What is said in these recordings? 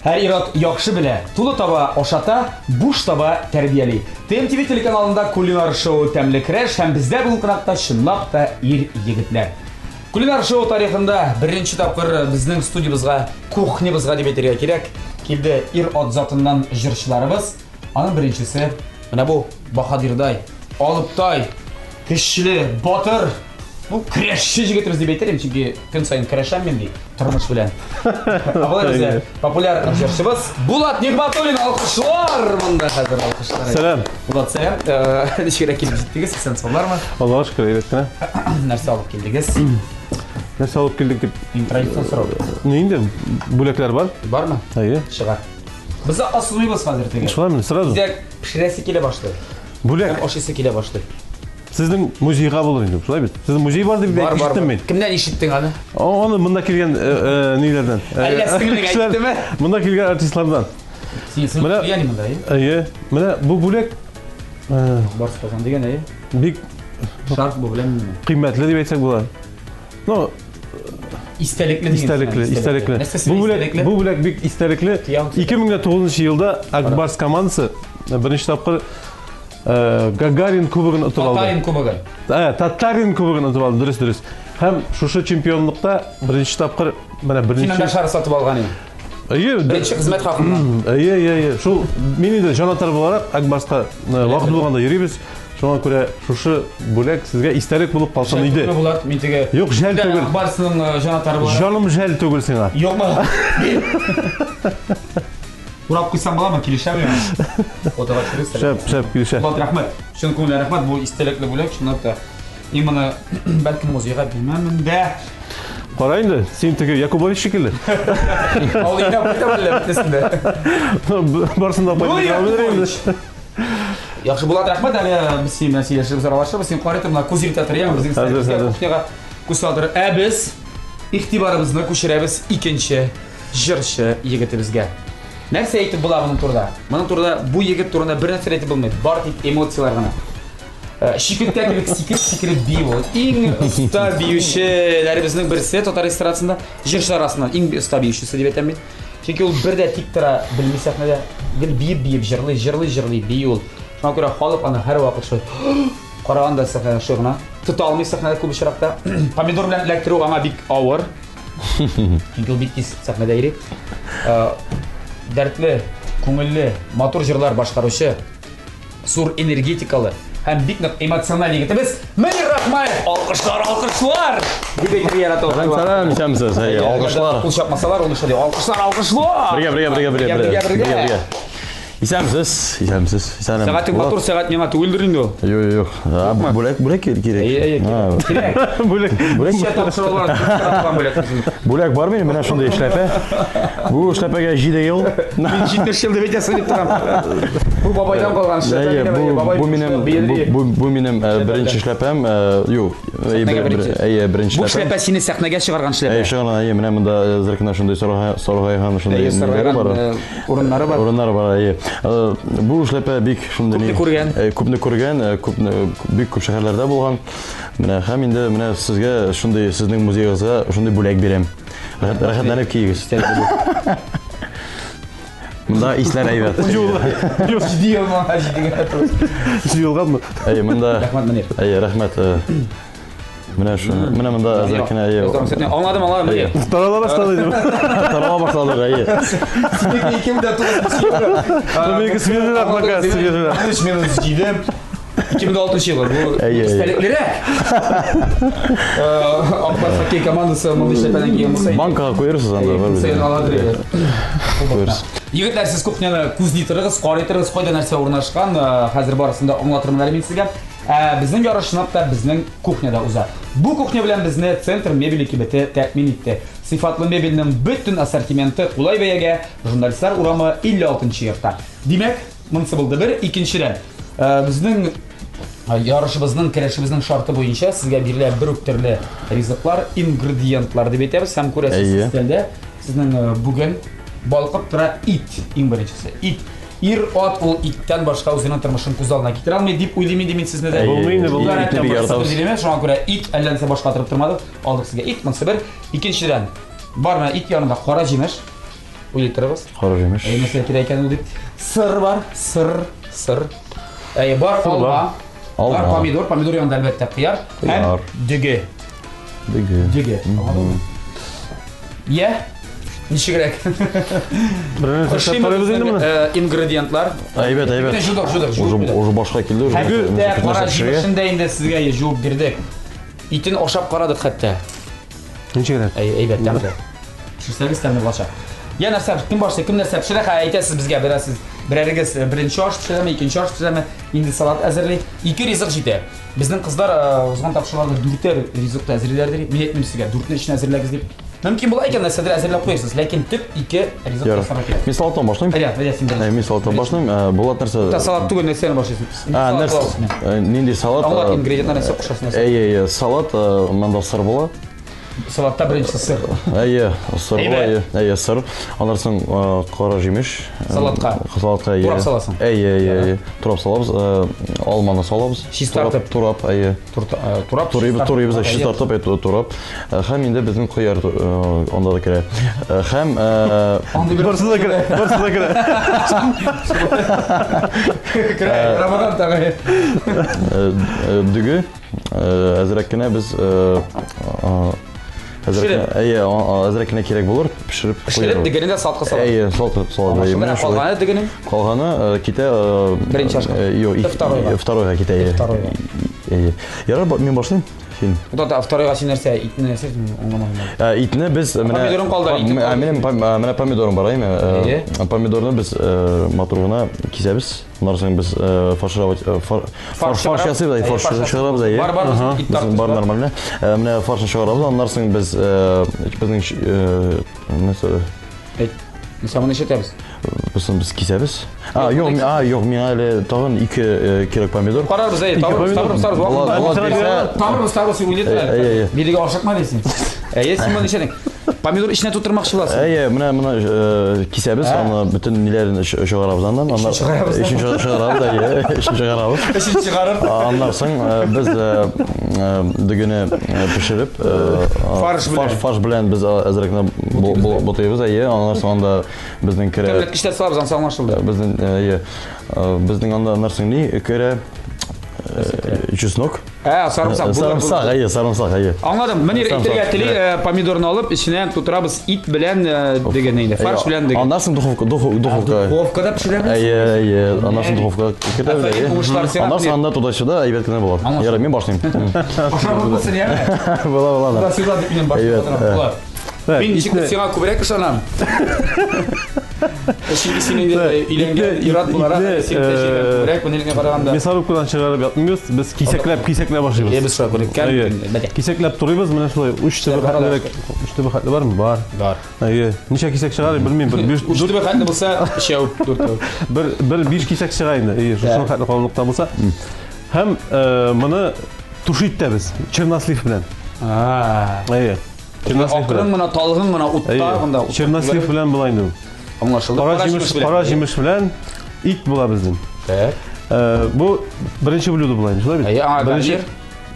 Her irad яхшы белә. Тулы таба ашата, буш таба тәрбияли. ТМТV телеканалында кулинар шоу тәмле креш һәм бездә бүген кунакта чынлап та ир егетләр. Кулинар шоу тарихында беренче тапкыр безнең студиябызга, кухнябызга дип әйтергә кирәк, килде ир ат затыннан җырчыларыбыз. Аның беренчесе менә бу Баһадирдай, Алыптай, көчле, батыр. Bu kreşçi җигетебез дип әйтәм, чөнки көн сайын kreşәм мен ди, тормыш белән. Абылай бездә популяр җырчыбыз Булат Нигъмәтуллин, алкышлар монда хәзер алкышлар. Сәлам. Булат, сәлам. Ничек килеп җиттегез, исән саулармы? Аллаһка шөкер, әйбәт кенә. Нәрсә алып килдегез? Нәрсә алып килдек дип. Интродукция сорау. Инде бүләкләр бар. Бармы? Әйе. Чыгар. Без асылмыйбыз хәзер теге. Шулармы сразу? Бездә пешерәсе килә башлый. Бүләк. Ашысы килә башлый. Сезнең музейга булыр инде, шулай бит. Сезнең музей бар дип әйттем мен. Кемнән ишеттең аны? Аны монда килгән ниләрдән. Әлләсеңнең әйттеме? Монда килгән артистлардан. Син яни монда, әйе. Менә бу бүләк Барс Казан дигән, әйе. Бик Шарт бу белән кыйммәтле дип әйтсәк була. Ну, истәлекле дигән. Бу бүләк бик истәлекле. 2009 елда Акбарс командасы беренче тапкыр Гагарин кубогын утып алды. Татарин кубогы. Татарин кубогын утып алды, дөрес. Һәм шушы чемпионлыкта беренче тапкыр менә Финалда шар сатып алган иде. Әйе, беренче хезмәт хакында. Әйе. Шул мин инде җанатар буларак Акбарска вакыт булганда йөрибез. Шуңа күрә шушы бүләк сезгә истәлек булып калсын иде. Булат, мин теге. Юк, жәл түгел. Акбарсның җанатары булар. Җаным жәл түгел сиңа. Юкмы? Урап куйсам буламы, килешәме? Фотога төшерәсез. Шәп килешә. Булат, рәхмәт. Шуның күңелле рәхмәт, бу истәлекле бүләк, шуннан да. Именно бәлки музейга билмәмен дә. Кара инде, син теге Якубович шикелле. Ал инде битәмле битәсендә. Барсында куйдым. Яхшы Булат, рәхмәт. Әле без син белән сөйләшеп аралашабыз. Син карыйт менә күзиртә торган, безнең кухняга күз салдыр. Без игътибарыбызны күчерәбез икенче җырчы егетебезгә. Нәрсә әйтеп була моның турында? Моның турында бу егет турында бер нәрсә әйтеп булмый. Бар тик эмоциялар гына. Шикеттә кебек сикереп бии ул. Иң оста биючеләребезнең берсе татар эстрадасында җырчылар арасында иң оста биючесе дип әйтәм мин. Чөнки ул бердә тик тора белми сәхнәдә гел биеп җырлый бии ул. Шуңа күрә халык аны һәр вакыт шулай караганда сәхнәдә шугына тота алмый сәхнәдә күп очракта. Помидор белән эләктерү аңа бик авыр. Чөнки ул бик тиз сәхнәдә йөри. Дәртле, күңелле, матур җырлар башкаручы, зур энергетикалы һәм бик нык эмоциональ егетебез Мөнир Рахмаев. Алкышлар! Дип яратып. Сәлам, исәмсез. Алкышлар. Кул чапмасалар, ул ишәди. Алкышлар! Бергә. Исәмсез. Сәлам. Сәгать матур сәгать миңа түгелдер инде ул. Юк. Бүләк кирәк. Бүләк тапшырылган Бүләк бар мин, менә шундый эшләпә. Бу эшләпәгә 7 ел. Мин 7 ел дип әйтәсем дип торам. Бу бабайдан калган эшләпә. Бу минем беренче эшләпәм. Юк. Беренче. Бу эшләпә сине сәхнәгә чыгарган эшләпә. Чыгарган, менә монда зеркна шундый соргайган шундый урыннары бар. Бу эшләпә бик шундый күпне күргән, бик күп шәһәрләрдә булган. Менә һәм инде менә сезгә шундый сезнең музейгызга шундый бүләк бирәм. Рәхәтләнеп киегез. Монда исләр әйбәт. Юк, җыелганмы? Монда рәхмәт Мөнир. Рәхмәт. Менә монда зеркна Аңладым. Тарала башлады. Синеке 2006 елы. Бу истәлекләре. Акбар хоккей командасы мондый эшләпәдән киген булса, банкага куерсыз анда. Егетләр, сез кухняны күзли торыгыз, карый торыгыз, кайда нәрсә урнашкан, хәзер барысында аңлатырмын әле мин сезгә. Безнең ярышнап та безнең кухняда уза. Бу кухня белән безне центр мебели кибете тәэмин итте. Сыйфатлы мебельнең бөтен ассортименты кулай бәягә, журналистлар урамы 56-нчы йортта. Димәк, монысы булды бер. Икенчедән, безнең ярышыбызның, керәшебезнең шарты буенча сезгә бирелә бер үк төрле ризыклар, ингредиентлар дип әйтәбез. Һәм күрәсез стендә сезнең бүген балкып тора ит, иң беренчесе. Ит. Ир ат ул иттән башка үзенең тормышын күз алдына китерә алмый дип уйлыйм инде мин сезне дә. Шуңа күрә ит әлләнсә башка торып тормады. Алдык сезгә ит, монысы бер. Икенчедән, бар менә ит янында кара җимеш. Uylitiriz. Qora jemish. Mesela kirayken u deyip sır var, sır. Var alma. Var pomidor yanında elbette qiyar. Hem düge. Ye. Nişi gerek. Ingredientlar. Ayvet. Уже başka keldi. Qora jemishinde endi sizga javob berdik. Itin oshab qaradik hatta. Nechta kerak? Ayvet, tamam. Pishirsangiz tamam bo'ladi. Yana narsa kim narsa pishiradi, aytasiz bizga berasiz. Birarigiz birinchi osh pishirami, ikkinchi osh pishirami, endi salat azirlaylik. Ikki rizoq jiydi. Bizning qizlar o'zgan topshiriqlarda durtlar rizoqni azirlardi. Men aytdim sizga, durtni ishni azirlagingiz deb. Mümkün bo'lar ekan narsalar azirlab qo'yasiz, lekin tip ikki rizoq tasarruf kerak. Men salatdan boshlayman. Men salatdan boshlayman. Bo'lat narsa. Salat tugul narsani boshlaysiz. Narsa. Nindi salat. Anglat ingrediyentlarni nasib qo'shasiz. Salat manda sir bo'la. Salatda birinchisi sir. Sir bo'la. Sir. Ondan so'ng qora jemish. Salatga. Turab salasan. Turab salamiz. Olmani solamiz. Shiz tartib. Turab. Turib shiz tartib turab. Ham endi bizning qo'yar onda da kerak. Ham Barsida kerak. Ramadan tag'i. Dügü azrakkina biz azrakkina kerak bo'lur, pishirib qo'yamiz. Pishirib deganida saltga solamiz. Saltga solamiz. Mana qolgani degani? Qolgani keta birinchi oshga. Yo'q, второйga ketadi. Yarar, men boshlayman. Xudoda vторойga shu narsa, itni narsa o'ngamadim. Itni biz Pomidorim qoldi. Mana pomidorim bor, pomidorni biz motoruna kesamiz. Ondan so'ng biz farsh chiqaramiz. Bor normalni. Mana farshni chiqaramiz. Ondan so'ng biz bizning Mesela ne yapıyoruz? Biz kesamiz. Yo'q, men hali tag'in 2 kerak pomidor. Qararmiz, tavır o'ylaydi. Biriga oshaqma deysiz. Sen nima ishlading? Pomidor ishni to'tirmoqchi bo'lasiz. Mana kesamiz, uni butun nilarini chiqaramiz undan. Ishni chiqarib. Ondan so'ng biz duguni pishirib, farsh bilan biz azrakni botaymiz. Ondan so'ng bizning kerak ishlar solamiz, anglashildi. Bizning onda narsani kerak чеснок. Sarımsak. Anladım. Mana ertagatili pomidorni olib, ichidan to'tiramiz it bilan deganingda, farsh bilan degan. Ondan so'ng duxovkada pishiramiz. Ondan so'ng duxovkaga kiritamiz. Ondan so'ng tudoshida ayvetgina bo'ladi. Yara, men boshlayman. Bo'lsin ya. Bo'ladi. Rasiylar deb men boshlayman. Men senga ko'proq ishonaman. Şimdi senin ilenge irat bo'lar, sen ko'proq bunga qaraganda. Mesalobkadan chiqarib yotmaymiz, biz kesaklab boshlaymiz. Biz shunaqa ko'rdik. Kesaklab turibmiz, mana shulay 3 ta xatli bormi? Bor. Necha kesak chiqarib bilmayman. 3 ta xatli bo'lsa, 4 ta. Bir 5 kesak chiqaydi. Shu xatli qolmoqda bo'lsa, ham buni tushitda biz, chernoslив bilan. Oqrin buni tolg'in buni o'tda bunda. Chernoslив bilan bo'laydi. Anlaşıldı. Qora jemish bilan it bo'la bizning. Bu birinchi bludo bo'laydi, shundaymi? Birinchi.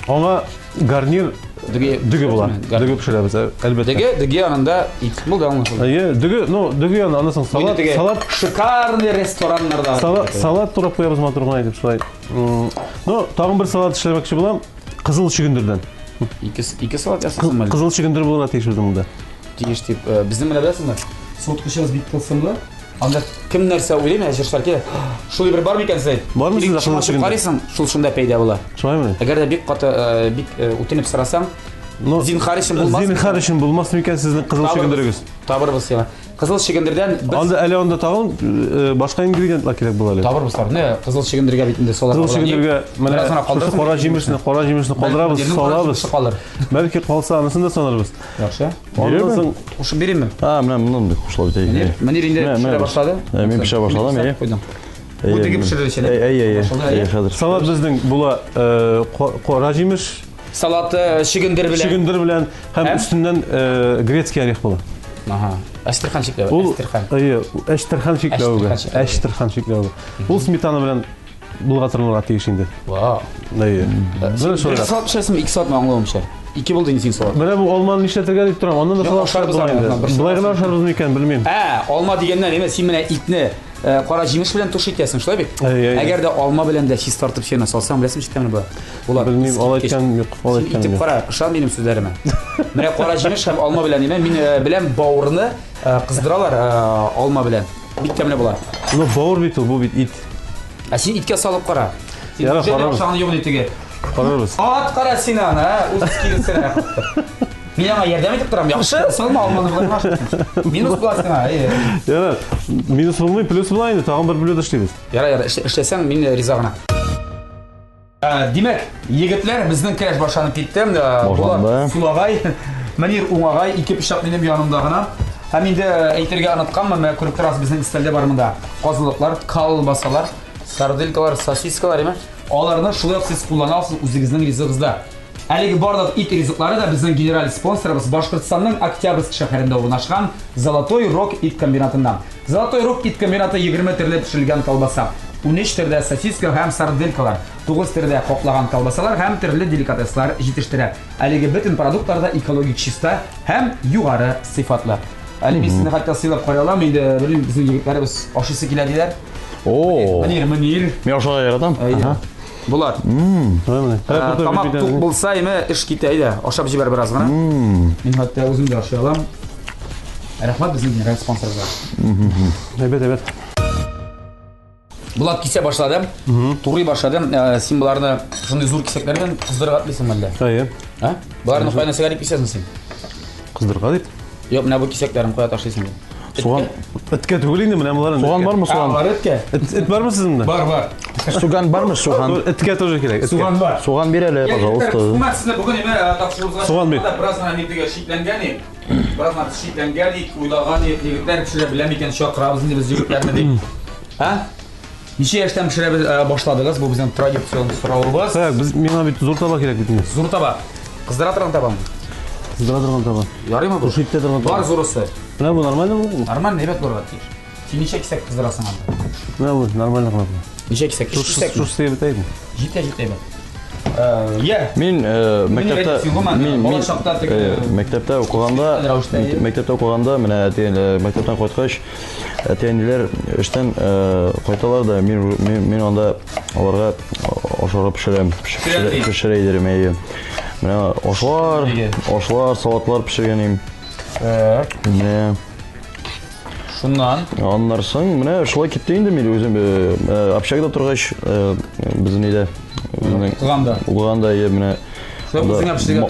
Ona garnir dugi bo'ladi. Dugi pishiramiz, albatta. Dugi yanında it bo'ldi, anlaşıldı. Dugi yanında ondan so'ng salat шикарный restoranlarda. Salat turib qo'yamiz, motorga aytib shulay. Tag'in bir salat ishlamoqchi bo'lam, qizil chigindirdan. Ikki salat yasasanmi? Qizil chigindir bo'ladi tekshirdim bunda. Tegishli bizni nima bilasizmi? So'tqishimiz bitta qilsinlar. Anda kim narsa o'ylaymi, ajrashlar kerak. Shuli bir bormi ekan siz? Bormi sizda qizil chigindir? Qaraysan, shunda paydo bo'ladi. Shundaymi? Agarda bek o'tinib sarasam, zinxar bo'lmasmi ekan sizning qizil chigindiringiz? To'g'ri bo'lsa, qizil chigindirdan biz endi onda tag'in boshqa ingrediyentlar kerak bo'ladi. To'g'ri bo'lsa, qizil chigindirga bitindi solar. Qizil chigindirga mana qora jemishni qoldiramiz, solamiz. Balki qolsa anisini da sonarmiz. Yaxshi. Ondan so'ng qo'shib beraymi? Mana bundan qo'shilib ketaylik. Mana endi pishira boshladi. Men pishira boshladim, qo'ydim. Bu degi pishirilishi. Hozir. Salat bizning bular qora jemish, salat chigindir bilan ham ustidan gretskiy oreh bo'ladi. Ashtirxan cheklab. Ashtirxan cheklab. Bu smetana bilan bulg'atiriladi tegishingda. Wow. Mana shunday. Salat pishirasizmi 2 soatmi anglamamışlar. 2 болды инсин солар. Менә бу алманы нишләтергә дип торам. Ондан да салып ашарбыз инде. Булай гына ашарбыз микән, белмим. Алма дигәннән эмес, син менә итне кара җимеш белән туш итәсең, шулай бит? Әгәр дә алма белән дә чиз тартып чыгына салсаң, беләсең читтәме бу? Булар. Белмим, ал әйткән юк, ал әйткән юк. Итеп кара, ышан минем сүзләремә. Менә кара җимеш һәм алма белән имә, мин белән бавырны кыздыралар алма белән. Бик тәмле була. Ну, бавыр бит ул, бу бит ит. Син иткә салып кара. Яра, карабыз. Ошаны юк итеге. Карабыз. Ат кара син аны, үз килсен. Мин аңа ярдәм итеп торам, яхшы? Салма алманы булмаш. Минус буласыңа, Яра, минус булмый, плюс була инде, тагын бер блюдо эшлибез. Яра, эшләсәң мин риза гына. Димәк, егетләр, безнең кәш башланып китте. Булар Сулагай, Манир Уңагай, ике пычак минем янымда гына. Һәм инде әйтергә онытканмын, менә күреп торасыз, безнең стелдә бар монда. Казылыклар, колбасалар, сарделькалар, сосискалар, әмма. Аларны шулай сез кулланасыз үзегезнең ризыгызда. Әлеге барлык ит ризыклары да безнең генераль спонсорыбыз Башкортстанның Октябрьск шәһәрендә урнашкан Золотой Рог ит комбинатыннан. Золотой Рог ит комбинаты 20 төрле пешерелгән колбаса, 13 төрле сосиска һәм сарделькалар, 9 төрле каплаган колбасалар һәм төрле деликатеслар җитештерә. Әлеге бөтен продуктларда экологик чиста һәм югары сыйфатлы. Әле без сезне хәтта сыйлап каралам, инде белим безнең егетләребез ашыысы килә диләр. Манир. Мен ашыга яратам. Булат. Тамак тук булса, име эш китә иде. Ашап җибәр бераз гына. Мин хәтта үзем дә ашый алам. Рәхмәт безнең генераль спонсорга. Әйбәт. Булат кисә башлады. Турый башлады. Син буларны шундый зур кисәкләр белән кыздырга атлыйсың әллә? Буларны кайда сәгәрәп кисәсең син? Кыздырга дип. Юк, менә бу кисәкләрне кая ташлыйсың? Суган. Эткә түгел инде менә булар. Суган бармы, суган? Бар эткә. Эт бармы сездә? Бар. Суган бармы, суган? Эткә тоже кирәк. Суган бар. Суган бир әле, пожалуйста. Хукумат сезне бүген име тапшырыбызга Суган бит. Бераз гына нитегә шикләнгән. Бераз гына шикләнгән, уйлаган егетләр пешерә беләм икән, чакырабыз инде без егетләрне дип. Ничә яшьтән пешерә башладыгыз? Бу безнең традицион сораулыбыз. Без миңа бит зур таба кирәк бит инде. Зур таба. Кыздыра торган табамы? Кыздыра торган таба. Ярыймы бу? Тушитә торган таба. Бар зурысы. Менә бу нормальный бу? Нормально, әйбәт булырга тиеш. Син ничә кисәк кыздырасың анда? Менә бу нормально гына. Ничә кисәк? Шушы бит әйбәт. Җитә әйбәт. Мен мәктәптә укыганда, менә мәктәптән кайткач, әтиәниләр эштән кайталар да, мин анда аларга ашарга пешерә идем. Менә ашлар, салатлар пешергәнем. Менә шуннан аннан соң менә шулай китте инде мин үзем общагада торгач безнең өйдә уганда менә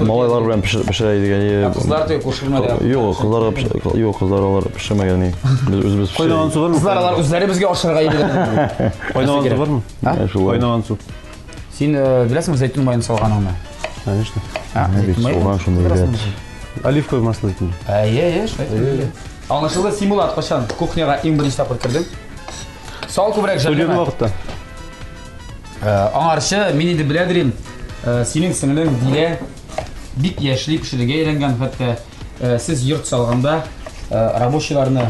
малайлар белән пешерә идек. Кызлар да кушылмады. Кызлар алар пешермәгән. Без үзебез кайнаган су бармы? Кызлар алар үзләре безгә ашарга иде. Кайнаган су бармы? Кайнаган су. Син беләсеңме зәйтүн майын салганыңны? Конечно. Суган шунда идет. Оливковое масло итми. Шулай. Аңлашылды, син Булат качан кухняга иң беренче тапкыр кирдең? Сал күбрәк Студент вакытта. Аңарчы мин инде беләдерим. Синең сеңлең Дилә бик яшьли пешерергә өйрәнгән, хәтта сез йорт салганда рабочийларны,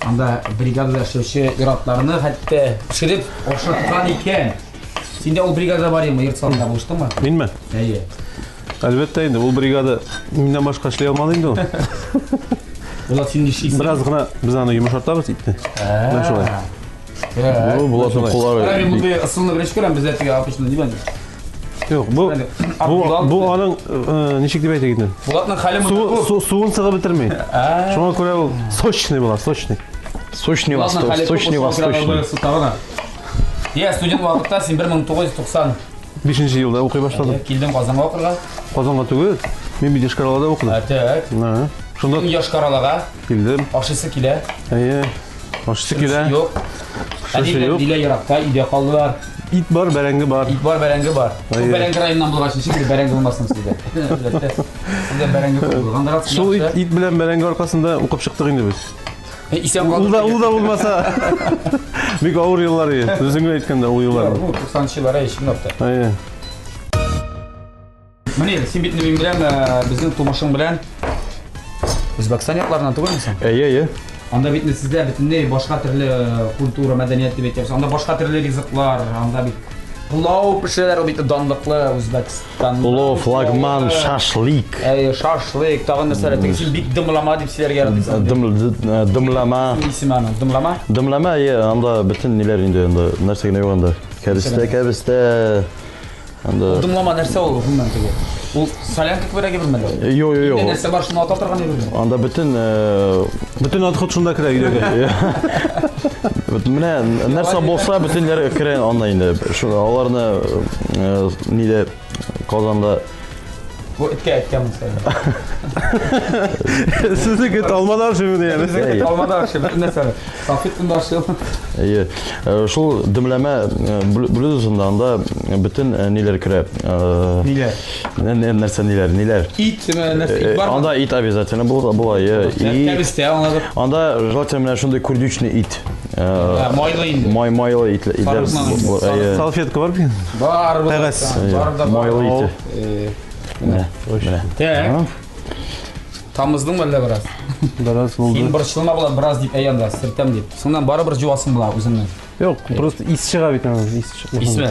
анда бригадада эшләүче иратларны хәтта пешереп ашаткан икән. Синдә ул бригада бар име, йорт салганда булыштыңмы? Минме? Әлбәттә инде, ул бригада миннән башка эшләй алмады инде ул. Булат син нишисең? Бераз гына без аны йомшартабыз итне. Менә шулай. Булатның куллары. Мин бу ысылны беренче күрәм, без әтигә апышны димән. Юк, бу аның ничек дип әйтә инде. Булатның хәле монда. Суын сыгып бетерми. Шуңа күрә ул сочный була, сочный. Сочный восточный. Я студент вакытта син 1990 5-нче елда укый башладым. Килдем Казанга укырга. Казанга түгел, мин Бишкаралада укыдым. Так. Шунда Яшкаралага килдем. Ашысы килә. Ашысы килә. Юк. Дилә яракта, өйдә калдылар. Ит бар, бәрәңге бар. Бу бәрәңге районыннан булгач ничек бәрәңге булмасын сездә. Анда бәрәңге булганда. Шул ит белән бәрәңге аркасында укып чыктык инде без. Исән ул да булмаса. Бик авыр еллар иде. Үзеңә әйткәндә ул еллар. Бу 90 еллар ишек нокта. Менә син бит мин белән безнең тумышың белән Үзбәкстан якларынан түгелме? Анда бит сездә бөтенләй башка төрле культура, мәдәният дип әйтәбез. Анда башка төрле ризыклар, анда бит Pulov pişirirler o bitti dandıklı Özbekistan. Pulov, flagman, şaşlık. Şaşlık, tağın mesela teksin bik dımlama deyip sizler geldi. Dımlama. İsim anı, dımlama? Dımlama, anda bütün neler indi, nersegine yok anda. Kebiste. Dımlama nerse olur bundan tege? O salyanka kıvıra gebilmedi. Yok. Nerse var şunu atar tırgan ebilmedi. Anda bütün atkı şunda kira gidiyor. Mine nerse bolsa bütünler kiren anda indi. Şu alarını nide kazanda Bu etken mesela. Sizi git almadan şimdi yani. Sizi git almadan aşağı. Ne sana? Safettin de aşağı. İyi. Şu dımlama bluzunda anda bütün neler kire. Neler? Nerse neler? İt var mı? Anda it обязательно bu ayı. Kebiste anladım. Anda желательно şunda kurdüçne it. Maylı indi. Maylı itler. Salfetka var mı? Var. Teres. Maylı it. Tamızdın böyle biraz. Biraz oldu. Keyin bir çılma bular biraz deyip ayanda sirtem deyip. Sondan barı bir juvasın bular özünden. Yok, просто is çığa bitmez. İsmi.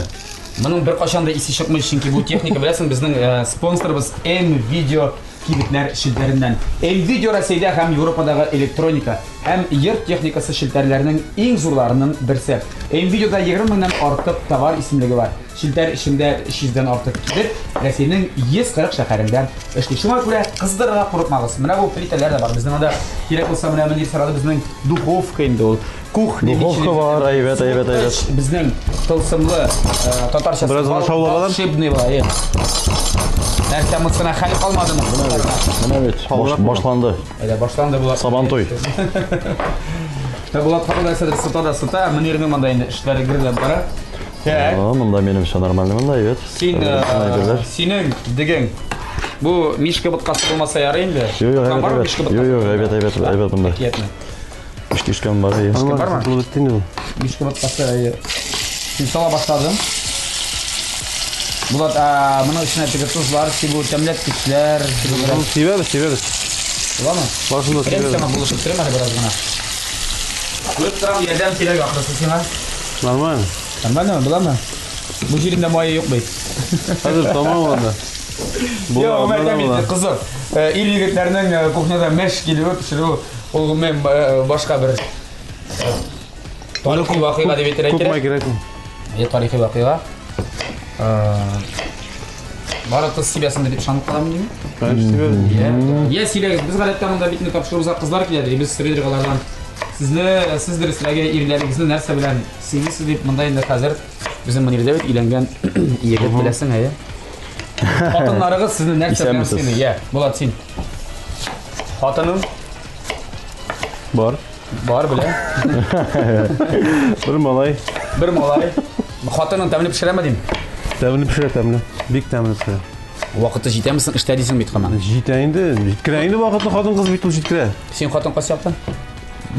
Bunun bir qaşanda isi çıkmış çünkü bu texnika bilesin bizning sponsorimiz M-Video kibitler şiltlerinden. M-Video Rossiyada hem Avropadagi elektronika hem yer texnikasi şilterlerining eng zo'rlarining birisi. M-Videoda 20 mingdan ortiq tovar ismligi var. Shilter ishida 300 dan ortiq kibit Rossiyaning 140 shaharida ishlaydi. Shunga ko'ra qizdirg'a quritmag'isiz. Mana bu plitalar da bor. Bizning onda kerak bo'lsa mana bunday sirada bizning duxovka endi u. Duxovka var, evet. Bizning tılsımlı tatarcha biraz şovlamalar. Şebne var. Narsamızına hali kalmadı mı? Evet. Başlandı. Evet, başlandı bu. Sabantoy. Bulat kapıdaysa da sıta, mınırının manda indi işleri girdiler bara. Mında benim için normalde evet. Senin degen bu mişka butkası olmasa yarayındı. Yok, evet bunda. İşkem var ya. İşkem var mı? Bitti Mişka butkası. Şimdi sala başladım. Bulat bunun içine tıkı tuz var, bu temlet güçler. Severiz. Var mı? Başında severiz. Ben sana buluşup sürem hadi biraz buna. Lütfen yerden kire yaklaşsın sana. Normal. Normal mi? Bulan mı? Bu jirimde muayye yok bey. Hadi tamam oldu. Yok ben de kızım. İl yigitlerinin kuhnada meş geliyor pişiriyor. O ben başka bir tarihi vakıya diye bitirek. Kopma gerek. Tarihi vakıya. Baratı sibiyasında deyip şanlık kalamın değil mi? Ben seviyorum. Ya sileriz. Biz galettamında bitini kapışırımıza kızlar keledi. Biz Sredrigalardan sizdir sizlerge irleringizni nerse bilen sevgisiz deyip mındayında hazır bizim mınirde evet ilengen yigit bilesin ya. Hatunlarıgız sizni nerse bilen seni ya. Bulat sen. Hatunun Var bile. Bir malay. Hatunun temini pişiremedim. Temini pişire. Bik temini pişire. Vaqtda jetamisan ishda deysan bit qilman. Jitkirayindi vaqtda xotin qiz bitul jitkira. Sen xotin qilsa yaptın?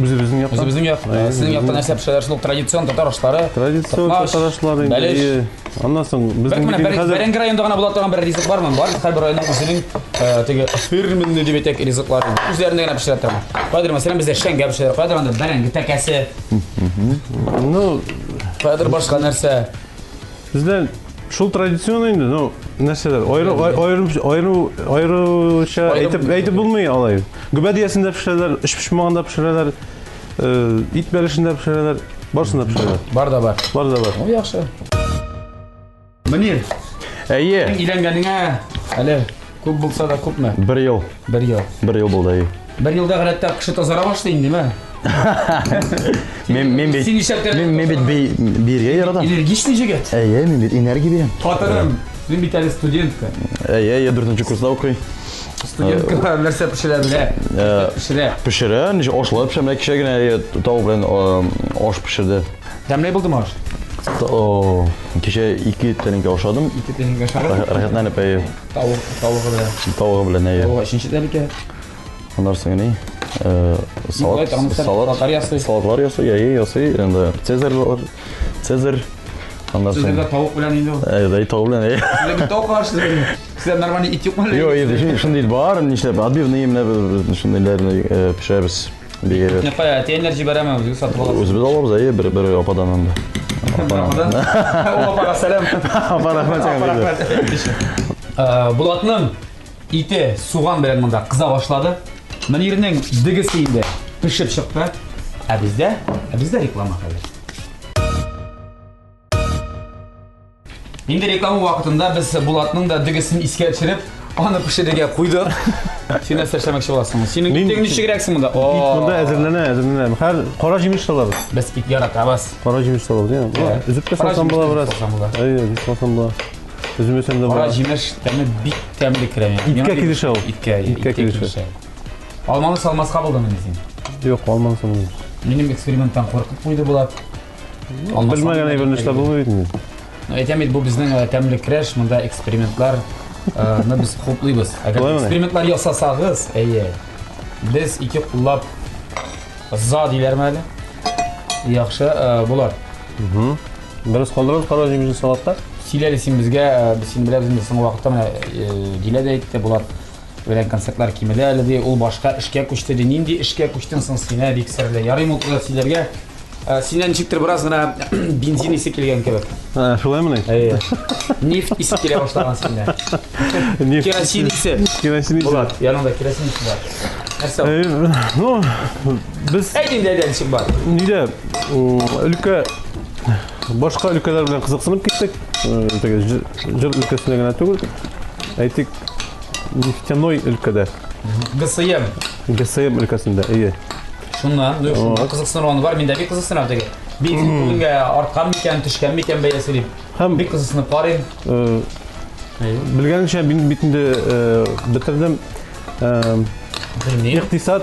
Bizning yaptan. Bizning yap. Sizning yaptan narsa pishirishlar shunday traditsion tatar oshlari. Traditsion tatar oshlari. Balish. Ondan so'ng bizning Berengi rayonda bulat turgan bir rizik bormi? Bor. Har bir rayonning o'zining tegi firmin deb aytak riziklari. O'zlarini pishirib turaman. Qodir masalan bizda shanga pishirib qodir onda berengi takasi. No, qodir boshqa narsa. Bizden şul tradisiyon indi, no narsalar ayrıca aytib bulmayı alayım. Gübediyesinde pişirirler, iş pişmağında pişirirler, it belişinde pişirirler, barsında pişirirler. Var da var. O yaxşı. Münir. İyi. İlengenine hali ko'p bo'lsa da ko'pmi? 1 yıl. 1 yıl bo'ldi iyi. 1 yılda galatda qishi tozara boshlaydi, nima? Men birga yaradım. Energichniy jigit. Men bir energiya berem. Xotinim, men bittali studentka. 4-chi kursda o'qiyman. Studentka narsa pishiradi. Pishiradi, nice oshlar pishiradi, kichigina tovuq bilan osh pishirdi. Qanday bo'ldi osh? Kecha 2 talinga oshadim. 2 talinga oshadim. Rahatlanib Tavug'i bilan. Tavug'i bilan. O 3-chi talinga. Ondan so'ng ne? Salatlar yasay, endi Sezar. Ondan so'ng. Sizlarda tavuk bilan endi. Evet, tavuk bilan. Sizlar bitta ovqat oshsiz. Sizlar normal it yo'qmi? Yo'q, endi shunday bor, ishlab odbivniy shundaylarni pishiramiz. Nihoyat enerji beraman o'ziga sotib olasiz. O'zimiz olamiz, bir opadan endi. Ramadan. Apara selam. Апа, рахмат сага. Булатның ите суған белән монда кыза башлады. Мөнирнең дигесе инде пешеп чыкты. Ә бездә реклама хәзер. Инде реклама вакытында без Булатның да дигесен искә төшереп, аны пешерергә куйдык. Син нәрсә эшләмәкче буласың? Синең итең ничегрәксең монда? Монда әзерләнә. Һәр кара җимеш салабыз. Без ит яратабыз. Кара җимеш салабыз, яңа. Үзеп тә салсам була бераз. Әйе, салсам була. Үземесем дә Кара җимеш тәме бик тәмле крем. Иткә килешә ул. Иткә килешә. Алманы салмаска булдымы син? Юк, алманы салмадым. Минем эксперименттан куркып куйды Булат. Белмәгән әйберне эшләп булмый бит. Әйтәм бит, бу безнең тәмле креш, монда экспериментлар biz хуплыйбыз. Әгәр экспериментлар ясасагыз, без ике куллап за диләрме әле? Яхшы булар. Бераз калдырабыз кара җимешне салатта. Сөйләле син безгә, без син беләбез инде соңгы вакытта менә дилә дә әйтте Булат. Белән концертлар кимәлә әле ди, ул башка эшкә күчте ди. Нинди эшкә күчтең соң сине бик серле. Ярый ул сөйләргә. Синнән ничектер бераз гына бензин исе килгән кебек. Шулаймы? Нефть исе килә башлаган синдә. Керосин исе. Булат, янында керосин исе бар. Нәрсә? Ну, без әйдән чык бар. Нидә? Өлкә башка өлкәләр белән кызыксынып киттек. Җыр өлкәсенә генә түгел. Әйтик, нефтяной өлкәдә. ГСМ өлкәсендә, әйе. Шуннан, кызыксынганы бар, миндә бик кызыксынам теге. Бензин күлгә арткан микән, төшкән микән бәясе дип. Һәм бик кызыксынып карыйм. Белгәнчә мин бит инде бетердем. Икътисад.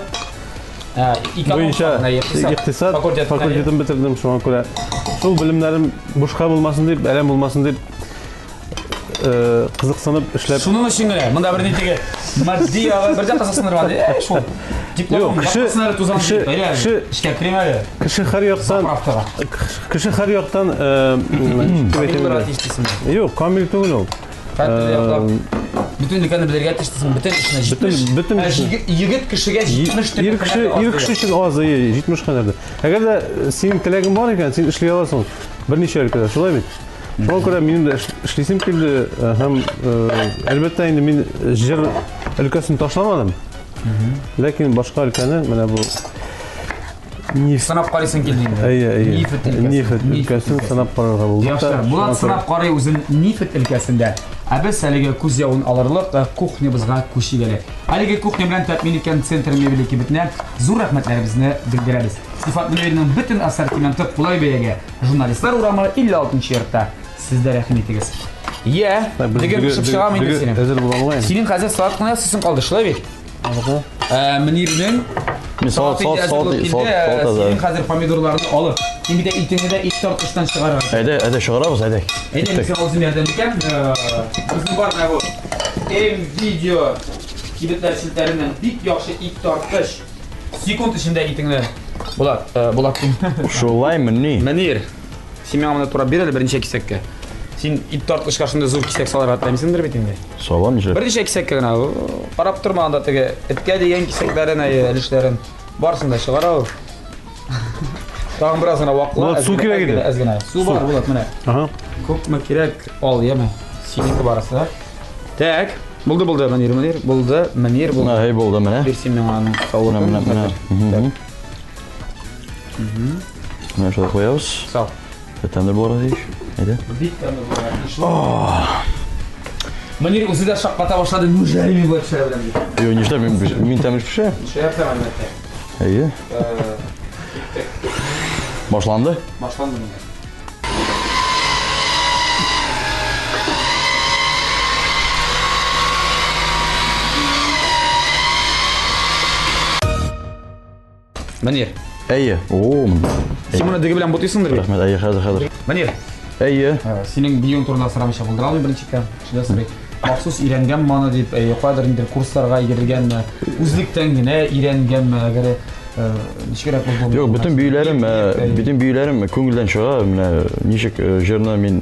Икътисад факультетын бетердем, шуңа күрә. Шул белемнәрем бушка булмасын дип, әлем булмасын дип кызыксынып эшләп. Шуның өчен генә монда бер нитеге матди бер дә кызыксынырга ди. Шул. Диплом, кеше тузан дип, эшкә керим әле. Кеше һәр яктан Юк, камил түгел ул. Bütün dükkanı bilirgə tişdisin, bütün işinə 70. Егет кешегә 70 ир кеше өчен аз, 70 кадәрдә. Әгәр дә синең теләгең бар икән, син эшли аласың. Берничә өлкәдә, шулай бит. Шуңа күрә минем дә эшлисем килде һәм әлбәттә инде мин җыр өлкәсен ташламадым. Ләкин башка өлкәне менә бу сынап карыйсың килде инде. Нефть өлкәсен сынап карарга булды. Яхшы, Булат сынап карый үзен нефть өлкәсендә. Ә без әлегә күз явын алырлык кухнябызга күчигәле. Әлеге кухня белән тәэмин иткән центр мебели кибетнә зур рәхмәтләребезне белдерәбез. Сифат мебелинең бөтен ассортименты кулай бәягә. Журналистлар урамы 56-нчы йортта. Сездә рәхим итегез. Дигән пешеп чыгам инде синең. Әзер буламы? Синең хәзер салат кына ясыйсың калды, шулай бит? Мөнирнең салат синең хәзер помидорларны алып, син бит итеңне дә ит тарткычтан чыгарырга. Әйдә чыгарабыз, әйдә. Әйдә, мин сиңа үзем ярдәм итәм. Безнең бар менә бу видео кибетләр силтәреннән бик яхшы ит тарткыч. Секунд эчендә итеңне. Булат. Шулаймы ни? Мөнир, син миңа моны турап бир әле берничә кисәккә. Син ит тарткычка шундый зур кисәк салырга теләмисеңдер бит инде. Салам җыр. Берничә кисәккә генә карап торма анда теге эткә дигән кисәкләрен, әлешләрен барсын да чыгара ул. Тагын бераз гына вакытла. Су кирәк иде. Су бар, Булат, менә. Күпме кирәк? Ал, яме. Синеке барысы. Так, булды, Мөнир, булды. Һәй, булды менә. Бир син миңа аны савырып менә. Менә шулай куябыз. Сау. Тәмле булыр ди. Әйдә. Бик тәмле булыр. Мөнир үзе дә шакката башлады, мүҗәлими булып пешерә беләм ди. Юк, нишләп мин тәмле пешерә? Пешерәм әлбәттә. Әйе. Башланды? Башланды инде. Мөнир. Әйе. Син моны диге белән бутыйсыңдыр бит? Рәхмәт, әйе, хәзер. Мөнир. Әйе. Синең биюң турында сорамыйча булдыра алмыйм беренчеккә. Шулай сорый. Махсус өйрәнгән маны дип, кайдыр инде курсларга йөргәнме, үзлектән генә өйрәнгәнме, әгәр ничегрәк булды? Юк, bütün büyülerim күңелдән чыга, менә ничек җырны мин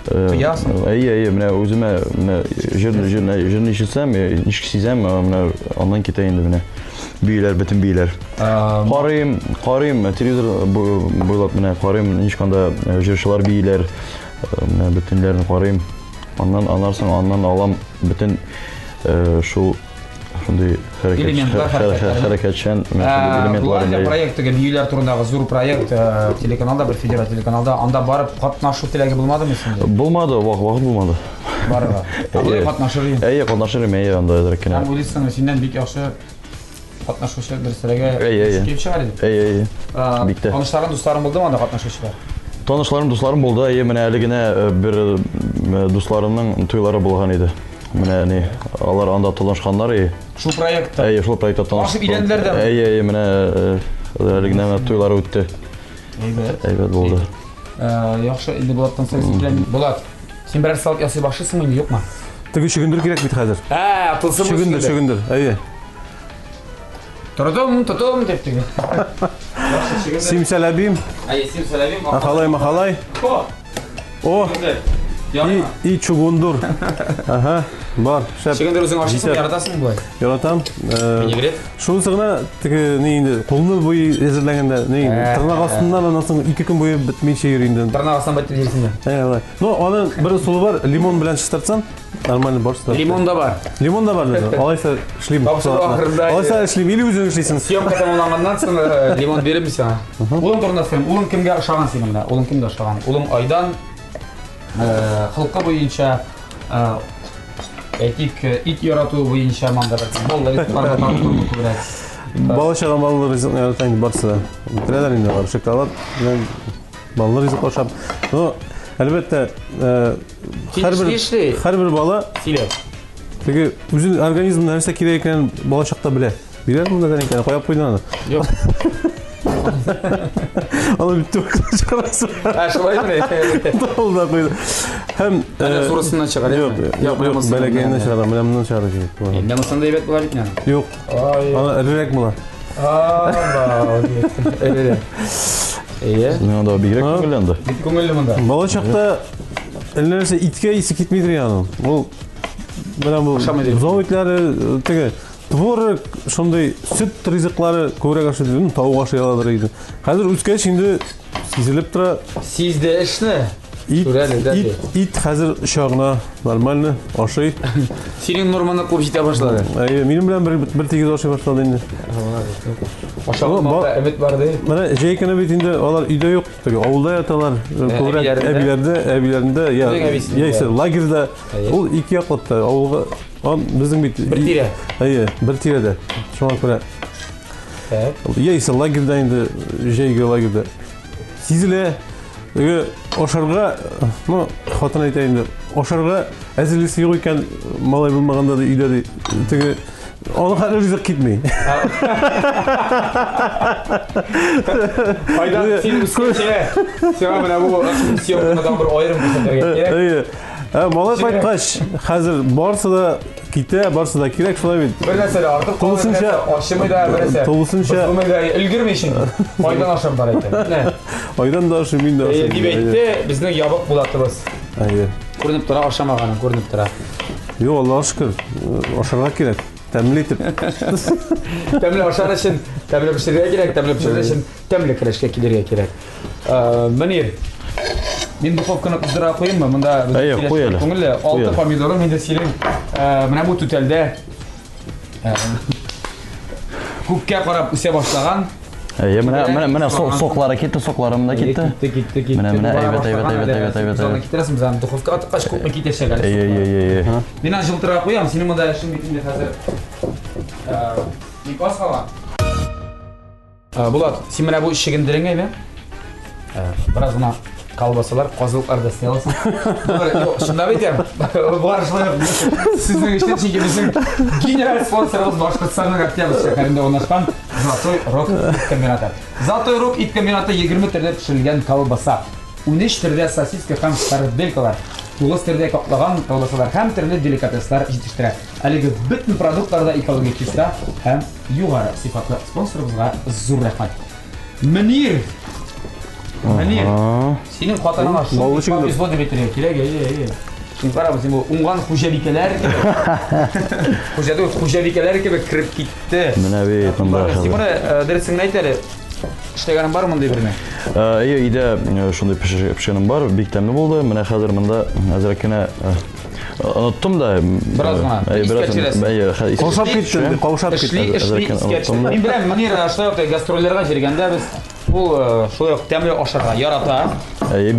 әйе, менә үземә менә җырны ишетсәм, ничек сизәм, менә аннан китә инде менә. Büyüler, bütün büyüler. Qarayım, televizor boylab mene qarayım, ешқандай jırşılar büyüler, bütünlerini qarayım. Ondan anlarsın, ondan alam bütün şu şunday hareketçen elementler. Proyektga büyüler turundagı zor proyekt telekanalda bir federal telekanalda anda barıp qatnaşуу tilegi bulmadымы сенде? Bulmadı, vaqt bulmadı. Barıga. Qanday qatnaşırым? Qatnaşırım, anda edirken. Hem ойлайсың, сенден бик яхшы qatnaşуучу берсерге кеп чыгар иде. Таныштарың, достарың булдымы анда qatnaşуучулар? Достарым булды. Менә әле генә бер дусларымның туйлары булган иде. Менә алар анда танышканнар. Шул проектта. Шул проектта танышып. Ашып өйләнделәр дә. Менә әле генә туйлары үтте. Әйбәт булды. Яхшы, инде Булаттан соң Булат. Син берәр салат ясый башлыйсыңмы, инде юкмы? Теге чөгендер кирәк бит хәзер. Атылсын чөгендер. Әйе. Тордом дип теге. Симсәләбим. Симсәләбим. Махалай. О. И чугундур. Ага, бар. Чугундур үзең ашыйсың, яратасың булай. Яратам. Шунысы гына теге инде кулны буй әзерләгәндә, тырнак астыннан аннан соң 2 көн буе бетмейчә йөри инде. Тырнак астыннан бетеп йөрсең. Алай. Ну, аның бер усулы бар, лимон белән чистартсаң, нормально барсы. Лимон да бар. Алайса эшлим. Алайса эшлим, или үзең эшлисең. Съемка тәмамланганнан соң лимон биреп сиңа. Улың турында сөйләм. Улың кемгә ошаган син монда? Улың кемгә ошаган? Улың Айдан халкы буенча әйтик ит яратуу буенча мандыр. Баллар күбрәк. Бала чага балалар ризык яратайын барсы. Теләләр инде бар. Шоколад белән балалар ризык ашап. Ну, әлбәттә һәрбер бала теге үзенең организмына нәрсә кирәк икәнен бала чакта белә. Биләр монда икән, куяп куйдың аны. Юк. Аны битте чыгарасы. Шулаймы? Толда куйды. Һәм сурысыннан чыгар. Юк, бәләгәйнән чыгар, менә чыгар кирәк. Инде монда әйбәт була бит менә. Юк. Аны эрерәк була. Эрерәк. Монда бигрәк күңелләнде. Бик күңелле монда. Бала чакта нәрсә иткә исе китмидер яны. Ул менә бу зовытлары теге творог, шундай süt ризыклары күбрәк ашыйды, тавык ашый алалар иде. Хәзер үскәч инде сизелеп тора. Сизде эшне. Ит хәзер шагына нормально ашый. Синең норманы куып җитә башлады. Минем белән бер тигез ашый башлады инде. Ашаганда өмет бар ди. Менә җәйкене бит инде алар өйдә юк, теге авылда яталар. Күбрәк әбиләрдә, яисә лагерьда. Ул ике яклыкта авылга безнең бит бер тирә. Бер тирәдә. Шуңа күрә. Яисә лагерьда инде җәйге лагерьда. Сизелә. Ашарга, ну, хатын әйтә инде, ашарга әзерлесе юк икән, малай булмаганда да өйдә теге аны хәзер ризык китми. Айдан син үскәнчә, сиңа менә бу съемкадан бер аерым күрсәтергә кирәк. Малай кайткач, хәзер барсы да китә, барсы да кирәк шулай бит. Бер нәрсә артык калсынча ашымый да бер нәрсә. Тулысынча өлгермәйсең. Айдан ашап бар икән. Айдан да ашый, мин дә ашый. Дип әйтте, безнең ябык Булатыбыз. Күренеп тора, ашамаганың күренеп тора. Юк, Аллаһка шөкер. Ашарга кирәк. Тәмле итеп. Тәмле ашар өчен, тәмле пешерергә кирәк, тәмле пешерер өчен тәмле кирешкә килергә кирәк. Мөнир, мин духовканы кыздыра куйыммы? Монда күңелле 6 помидорым инде синең менә бу түтәлдә күккә карап үсә башлаган. Менә соклары китте, сокларым да китте. Китте. Менә әйбәт. Зона китерәсең, безнең духовка атыккач күпме китәшәк әле. Мин аны җылтыра куям, синең монда эшең бит инде хәзер. Ник аскала? Булат, син менә бу чигендереңә әйме? Бераз гына колбасалар, козылыкларды сыйласың. Шунда әйтәм. Бар шулай. Сезнең эштән чөнки безнең генераль спонсорыбыз Башкортстанның Октябрь шәһәрендә урнашкан Золотой Рог ит комбинаты. Золотой Рог ит комбинаты 20 төрдә пешерелгән колбаса, 13 төрдә сосиска һәм сарделкалар, 9 төрдә каплаган колбасалар һәм төрле деликатеслар җитештерә. Әлеге бөтен продуктларда экологик чиста һәм югары сыйфатлы спонсорыбызга зур рәхмәт. Мөнир, синең хатының шул эпизод дип әйтергә кирәк. Şimdi qarabız, bu ungan xo'jalikalar xo'jalikalar gibi kirib ketdi. Mana bu bunda. Buni dersingni aytadi. İşleganim var mı bunday birine? Uyda shunday pishganim bor, bek tamli bo'ldi. Mana hozir bunda azrakkina unuttum da. Birozgina. Qovshab ketdi, qovshab ketdi. Men bilan Munir shu gastrollarga jirganda biz bu shu tamli oshlarga yarata.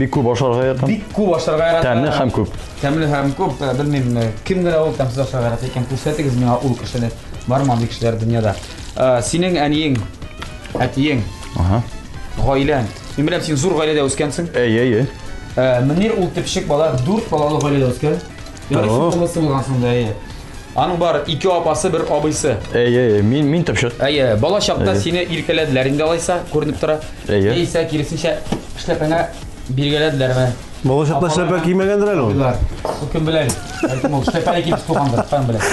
Bek ko'p oshlarga yarata. Bek ko'p oshlarga yarata. Tamli ham ko'p. Tamli ham ko'p. Bilmayman kimdir o tamsiz oshlarga yarata ekan. Ko'rsatigiz menga u qishni barman kishilar dunyoda. Sening aniying, atiying, oilan. Men bilan sen zo'r oilada o'sgansan. Munir ul tepishik bola, 4 bolali oilada o'sgan. Yarısı olması bulgansın da iyi. Anın var 2 apası, 1 abisi. Men tepishik. Bala şaqda seni irkelediler indi alaysa, ko'rinib tura. Eysa kirisincha ishlapana belgiladilar va. Bala şaqda ishlapa kiymagandir hali u. Kim biladi? Balkim u ishlapana kiyib tuqqandir, fan biladi.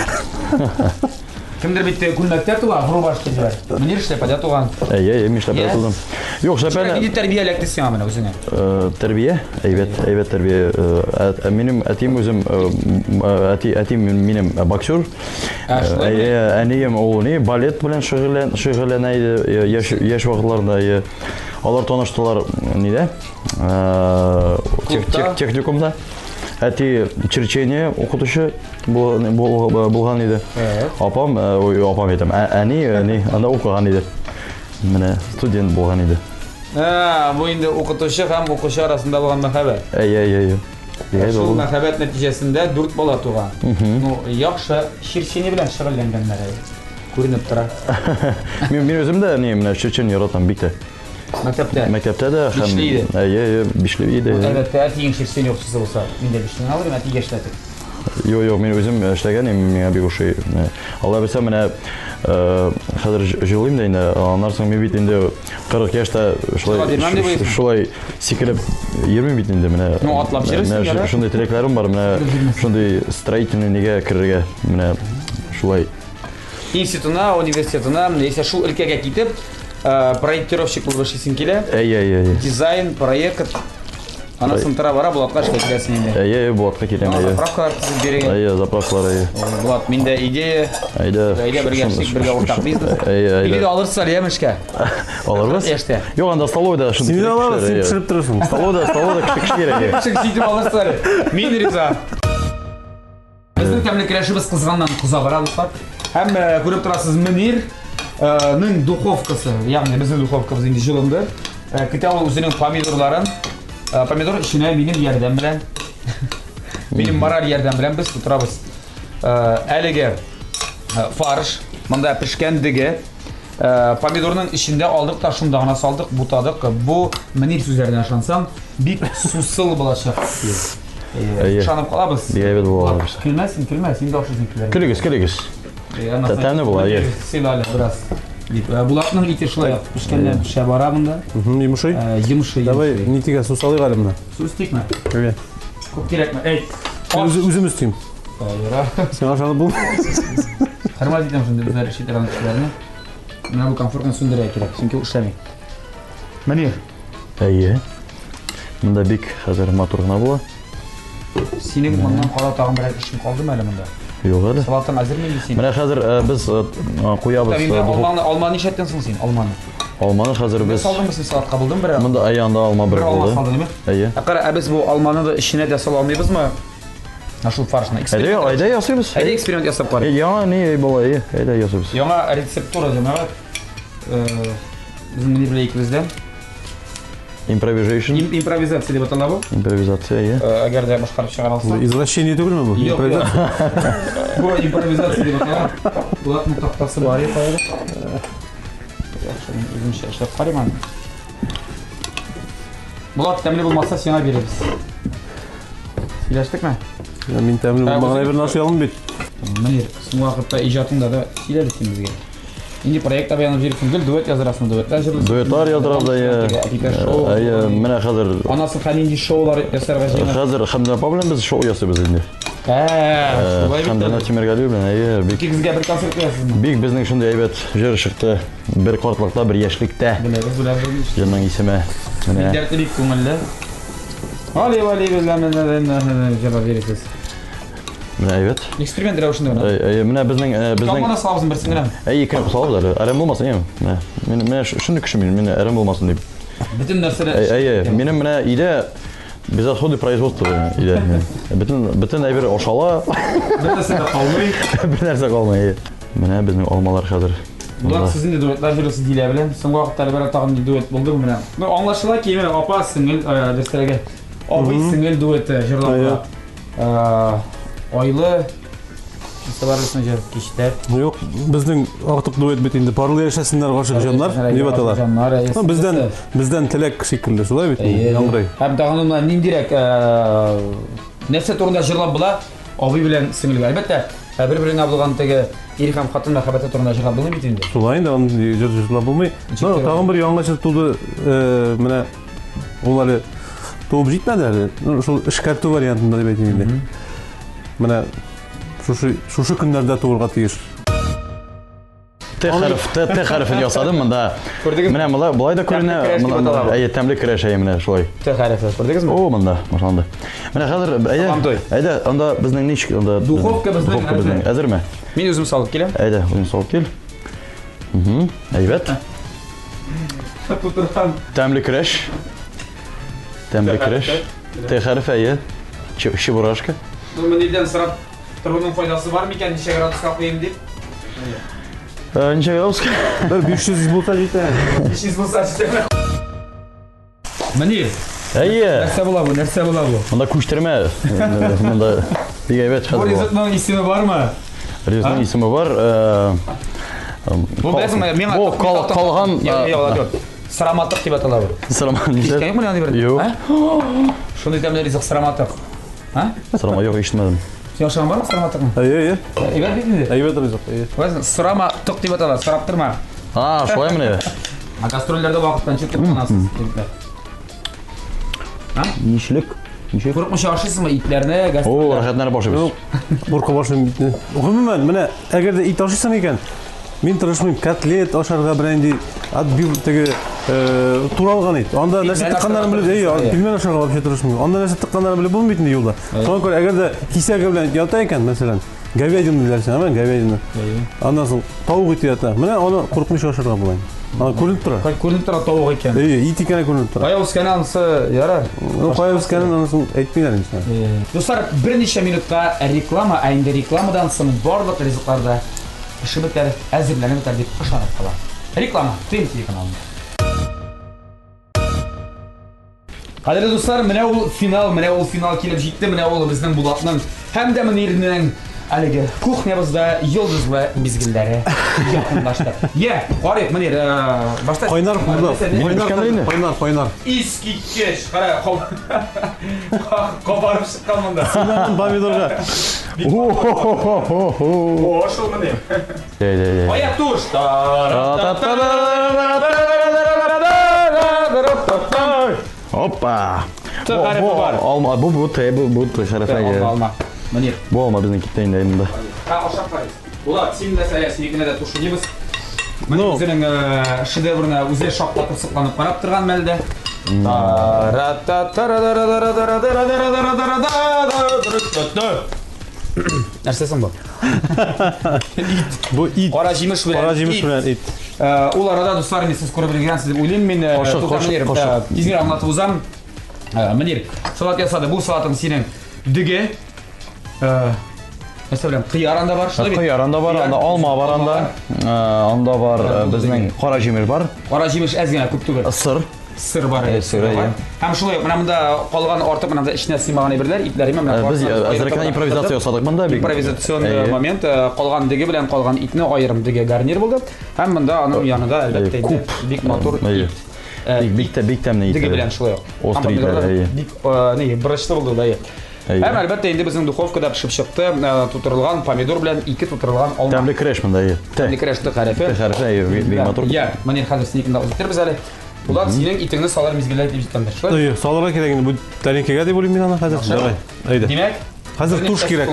Kimdir bitta kunmakda tugan, g'urubashchilar. Munir ishlapada tugan. Men ishlapada turdim. Yo'q, ishlapana. Qanday tarbiyalakdisiz mana o'zingni? Tarbiya? Ayvet tarbiya. Menim atim o'zim atim menim boksyor. Aniyam o'g'li balet bilan shug'ullanadi yosh vaqtlarida. Ular tanishdilar nida? Texnikumda. Ati Chircheniya o'qituvchi bo'lgan edi. Opam edim. Ani anda o'qigan edi. Mana student bo'lgan edi. Bu endi o'qituvchi ham o'quvchi orasida bo'lgan muhabbat. Shu muhabbat natijasida 4 bola tug'an. Yaxshi Chircheniya bilan shug'ullanganlar ko'rinib turadi. Men o'zimda mana Chircheniya yaratan bitta. Maktabda da ham ishlaydi. Albatta, atiying Chircheniya o'qituvchisi bo'lsa, menda ishlayman, albatta atiyga ishlatib. Yo'q, men o'zim ishlaganim, menga bek o'xshay. Alloh bilsa, mana hozir jillayman endi, ondan so'ng men endi 40 yoshda shulay sikilib yurmayman bit endi mana. Otlab jirsiz. Shunday tilaklarim bor, mana shunday stроительныйga kirishga, mana shulay. Institutuna, universitetuna, esa shu ilkaga ketib, проектировщик bo'lib ishlaysing keladi. Dizayn, proyekt. Ana sıntıra bara Bulat'la işe gidersin yine. Bulat'la gidelim. Zapravkalar siz biri. Zapravkalar. Bulat, mende ideya. Ideya bir gerçek, bir ortak biznes. İyi de alırsa yemişke. Alırız. İşte. Yok anda staloyda şunu. Sen alırız, sen pişirip durursun. Staloyda küçük gerek. Küçük sitip alırsa. Men riza. Bizning temlikleşimiz kızgandan kıza varalım bak. Hem görüp turasız Munir'nin duxovkası, yani bizim duxovkamız indi jılındı. Kıta o'zining pomidorlarin pomidor ishini mening yordam bilan mening moral yordam bilan biz turamiz. Haligi farsh bunda pishgandigi pomidorning ichida oldik, tashundagina soldik, butadik. Bu Munir so'zlaridan ishonsam, bek susil bo'lacak. Ishonib qolamiz. Kulmasin, endi o'xshaysiz. Kulgiz. Tamam bo'ladi. Silali biraz. Bulatның ите шулай pishgandan pisha bora bunda. Yumshay? Yumshay. Давай, nitiga sus olayıq elimden. Sus tekmi? Evet. Ko'p kerakmi? O'zim isteyim. Sen aşağıda bul. Hurmat etaman shunda bizlar ishlaydigan kishilarni. Mana bu komfortni sundirib kerak, chunki ishlamaydi. Munir. Bunda bek hozir motorgina bo'la. Sening bundan qora tag'in bir ishing qoldimi hali bunda? Yo'q hali. Salatdan hazırmı sen? Mana hozir biz qo'yamiz. Almani ishlatgansan sen, Almani. Almani hozir biz. Soldingmi sen salat qabuldan bir? Bunda ayanda olma bir bo'ldi. Olma soldingmi? Qara, biz bu Almani da ishine de sola olmaybizmi? Shu farshni eksperiment. Ayda yasaymiz. Ayda eksperiment yasab qo'ying. Ya'ni bo'lay, ayda yasaymiz. Yangi retseptura jamoat. Bizim Munir bilan ikkimizdan improvizatsiya deb ataladi bu. Improvizatsiya. Agarda boshqarib chiqara olsa. Извращение tugulmi bu? Improvizatsiya. Bu improvizatsiya deb ataladi. Bularning taxtasi bor edi. Yaxshi, o'zimcha ishlab qarayman. Bular tamli bo'lmasa senga beramiz. Silashdikmi? Men tamli bo'lmagan bir narsa olib bet. Munir, so'ng vaqtda ijodingda da silading bizga. Endi proyekt bayanib bersin, duet yozarasizmi, duetlar yozarasiz. Duetlar yozaramiz. Mana hozir Anasi qanday shoular yasarga jina. Hozir hamda bilan biz shou yasaymiz endi. Hamda Timirgaliyev bilan Bizga bir konsert qo'yasizmi? Bek bizning shunday aybat jir chiqdi. Bir qortliqda, bir yoshlikda. Bilamiz. Jimning ismi. Mana. Dertlik ko'ngilli. Vali bizlarni javob berasiz. Evet. Эксперимент рәвешендә генә. Менә безнең Калмана салабызын берсен генә. Икән салабыз әле. Әрәм булмасын, яме. Менә шуны кеше мин әрәм булмасын дип. Бөтен нәрсәләр. Минем менә өйдә безотходы производства өйдә. Бөтен әйбер ашала. Бер нәрсә дә калмый. Бер нәрсә калмый. Менә безнең алмалар хәзер. Булат сезин дә дуэтлар җырлыйсыз дилә белән. Соңгы вакытта бер тагын дуэт булды менә. Аңлашыла ки, менә апа сиңел дәстәргә. Абый сиңел дуэты җырлап. Айлы Сабарлысың жер киштер. Yok, bizning артык дуэт бит инде парлы яшәсеннәр гашык җаннар, дип аталар. Бездән теләк шикелле, шулай бит. Яңгырый. Һәм тагын менә ниндирәк нәрсә турында җырлап була, абый белән сиңелгә. Әлбәттә, бер-береңә булган теге ир һәм хатын мәхәббәте турында җырлап булмый бит инде. Шулай инде, аны җырлап булмый. Тагын бер яңа җыр туды, менә ул әле туып җитмәде әле. Шул эшкәртү вариантында дип әйтим инде. Менә шушы көннәрдә туырга тиеш. Т хәрефен ясадым монда. Менә булай да күренә. Әйе, тәмле креш менә шулай. Т хәрефе. Күрдегезме? О, монда, машалла. Менә хәзер әйдә, анда безнең ничек анда духовка безнең әзерме? Мин үзем салып киләм. Әйдә, үзем салып кил. Әйбәт. Тәмле креш. Тәмле креш. Т хәрефе әйе. Чебурашка. Менә сырап торуның файдасы бар микән? Ничә градуска куйым дип? Ничә градуска? 500 булса җитә. 500 булса җитә. Менә. Әйе. Нәрсә була бу? Монда күчтәрмә. Монда бик әйбәт хәзер. Ризыкның исеме бармы? Ризыкның исеме бар. Бу безнең миңа калган Сыраматык дип атала бу. Сыраматык. Ишеткәнме моны аны бер? Юк. Шундый тәмле ризык сыраматык. Сырама юк, ишетмәдем. Яшаган бармы сыраматыкны? Әйе. Әйбәт бит инде. Әйбәт ризык. Вазин сыраматык дип атала, сырап торма. Шулай менә. Гастрольләрдә вакыттан читкә кунасыз. Нишлек? Курыкмыйча ашыйсызмы итләрне, О, рәхәтләнеп башыбыз. Куркып башым битне. Гомумән, менә әгәр дә ит ашыйсың икән, мин тырышмыйм котлет ашарга бренди, отбив теге туралган ит. Анда нәрсә тыкканнарын белеп, пельмен ашарга вообще тырышмыйм. Анда нәрсә тыкканнарын белеп булмый бит инде юлда. Шуңа күрә әгәр дә кисәге белән ята икән, мәсәлән, говядина диләрсең, әмма говядина. Аннан соң тавык ите ята. Менә аны курыкмыйча ашарга була. Аны күренеп тора. Күренеп тора тавык икән. Ит икәне күренеп тора. Кая үскән анысы ярар. Кая үскәнен анысын әйтмиләр инде. Дуслар, берничә минутка реклама, ә инде рекламадан соң барлык ризыкларда пешерекләр әзерләнеп бетәр дип ышанып кала. Реклама ТНТ каналында. Кадерле дуслар, менә ул финал килеп җитте, менә ул безнең Булатның һәм дә Мөнирнең әлеге кухнябызда йолдызлы мизгелләре якынлашты. Карыйк, Мөнир, башта Кайнар кайнар. Искиткеч, кара, кабарып чыккан монда. Синең помидорга. О, шул Мөнир. Аяк туш. Hoppa! Alma, bu xərəfə. Alma. Münir. Bu alma bizdən kitləyin də indi. Aşağı qarayız. Ulan, seninlə sənə də tuşu deyimiz. Münir özünün şedevrini özü şaqlatıb sıqlanıb qarab тұрған мәлді. Нәрсесің бұл? Bu it. Qara жеміш білән it. Ул арада достар, сіз көріп білгенсіз деп ойлаймын. Мен тезінен аңлатып узам. Мөнир, салат ясады. Бұл салатың сенің дүге. Mesela qiyaranda var, şöyle bir. Qiyaranda var, anda alma var anda var, bizning qora jemir var. Qora jemir azgina ko'p tugul. Sır var. Hem şulay, mana bunda qolgan ortib, mana ishna siymagan ibirlar, iplar ham mana. Biz azrakan improvizatsiya yasadik bunda. Improvizatsion moment qolgan digi bilan qolgan itni ayırım digi garnir bo'ldi. Ham bunda aning yanida albatta big motor. Big tamni it. Digi bilan şulay. Big ne, birishti bo'ldi ular. Hem albatta endi bizning duxovkada pishib chiqdi, tutilgan pomidor bilan ikki tutilgan olma. Tamli kresh bunda. Tamli kreshni qarafi. Big motor. Ya, mana hozir snikni o'tiribmiz hali. Ular sening itingni solar mizgillar deb aytgandir. Yo'q, solarga kerak endi bu talinkaga deb o'ylayman men ana hozir. Davay. Haydi. Demak, hozir tush kerak.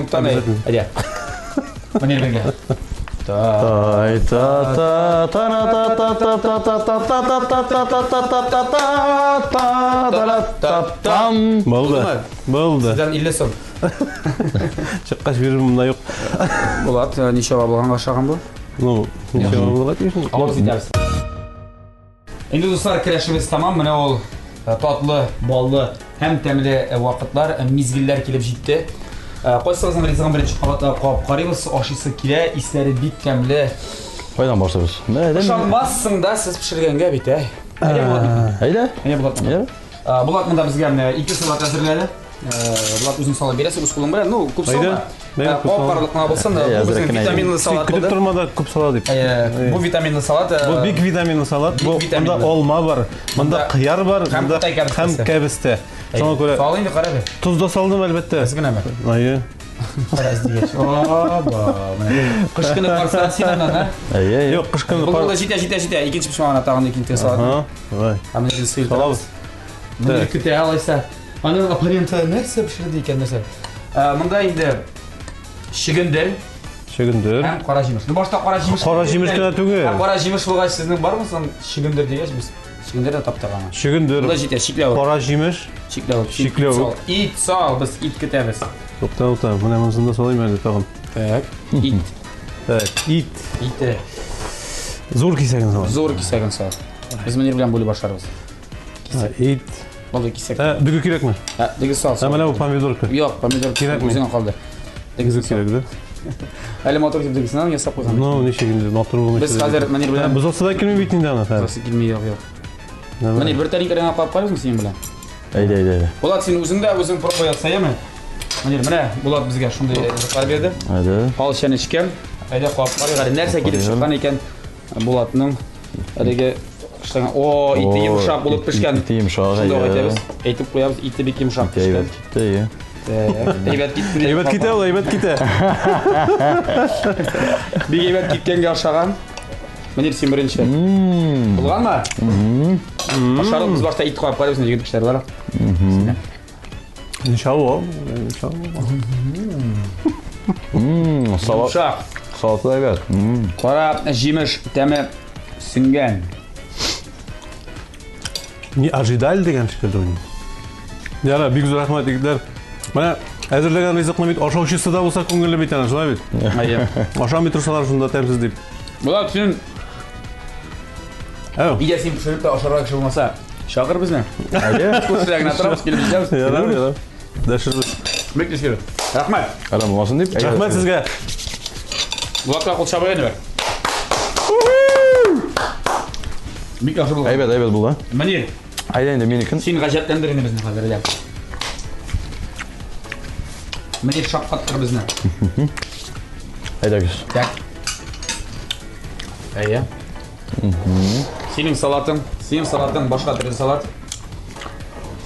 Haydi. Mana yerga. Тай та та та та та та та та та та та та там. Болды. Болды. Сізден 50 сом. Шыққаш беріп мұнда жоқ. Болады, нешева болғанға шаған бұл? Ну, нешева болады дейсің? Ауыз етеміз. Енді достар, кірәшіміз тамам. Міне ол татлы, баллы, һәм тәмлі вақытлар, мезгілдер келіп жетті. Қойсаңыздың ризығын бірінші қабатта қойып қараймыз. Ашысы келе, ислері бит тәмлі. Қайдан баштарыз? Ұшанмассың да сіз пішіргенге бит, әй. Әйді? Әне болады. Бұлат мұнда бізге 2 салат әзірледі. Бұлат өзің сала бересің, өз қолың бәрі. Ну, көп салма. Қауып барлықына болсын, бұл біздің витаминлы салат болды. Күтіп тұрмада көп салат деп. Бұл витаминлы салат. Бұл бик витаминлы салат. Мұнда олма бар, мұнда қияр бар, мұнда һәм кәбісті. Соңа көре тұз да салдым әлбетте. Әзгіне бі? Айы. Қараз дегеш. Қыш күні барсынан сенімнан, ә? Жоқ, қыш күні бұл да жете. Екінші пішмаған атағын екінші салат. Әмінерден сұйылтамыз. Мұнда күте алайса. Аның аппаренті нәрсе пішірді екен нәрсе. Мұнда енді шігіндір. Әм қара жеміш. Башта қара жеміш. Қара жеміш кіна түге. Қара жеміш болғаш сіздің бар мұсын шігіндір дегеш біз. Шігіндер де таптағаны. Шігіндір. Мұнда жете, шиклеу. Қара жеміш. Шиклеу. Ит сал, біз ит күтеміз. Тоқта. Мұны мұнысында салайым әлі тағым. Так, ит. Так, ит. Иті. Зор кесегін сал. Зор кесегін сал. Біз мінер білен бөлі башарымыз. Ит. Болды кесек. Дүгі керек ме? Дүгі сал. Әмәлі бұл помидорка. Жоқ, помидор өзінен қалды. Дүгі керек, да? Әлі мотор деп дүгісінен ясап қойған. Ну, неше күнде мотор болмай. Біз қазір мінер білен... Біз осы да келмей ана. Осы келмей, жоқ. Мінер бір таринкарен апап қайбызың сен білен? Әйді. Болат, сен өзің пробой атса емі? Мінер, Болат бізге шындай жұқар берді. Пал шәнішкен. Әйде қойып қарай нәрсе келіп шыққан екен Болатының. Әдеге о, иті емшақ болып пішкен. Иті емшақ, Әйтіп қоямыз, иті бек емшақ пішкен. Әйбәт кетті. Әйбәт кете ол, әйбәт кете. Бек әйбәт кеткенге ашаған. Мінер сен бірінші. Бұлған ма? Ашарыл біз башта ит қойып қарайбыз, жегін күштері бар. Иншалла. Емшақ. Салаты әйбәт. Қара жеміш тәмі сүнген. Не ожидали деген шекілді ойын. Яра, бик зор рахмат егілер. Мәне, әзірлеген ризықны бит, ашаушысы да болса көңілі бит, шына бит. Ашам бит тұрсалар шында тәмсіз деп. Бұлар түсін, иде сен пішіріп та ашарға кіші болмаса, шақыр бізіне. Көшірегін атырамыз, келіп жетеміз. Яра. Дәшірбіз. Бек тешкері. Рахмат. Қалам болмасын деп. Рахмат сізге. Бұлаққа қол шабай әні бәр. Бек жақсы болған. Әйбәт бұл да. Мінер. Айда енді менікін. Сен ғажаптандыр енді бізіне қазір әлем. Мінер шаққаттыр бізіне. Айда күз. Так. Әйе. Сенің салатың башқа түрді салат.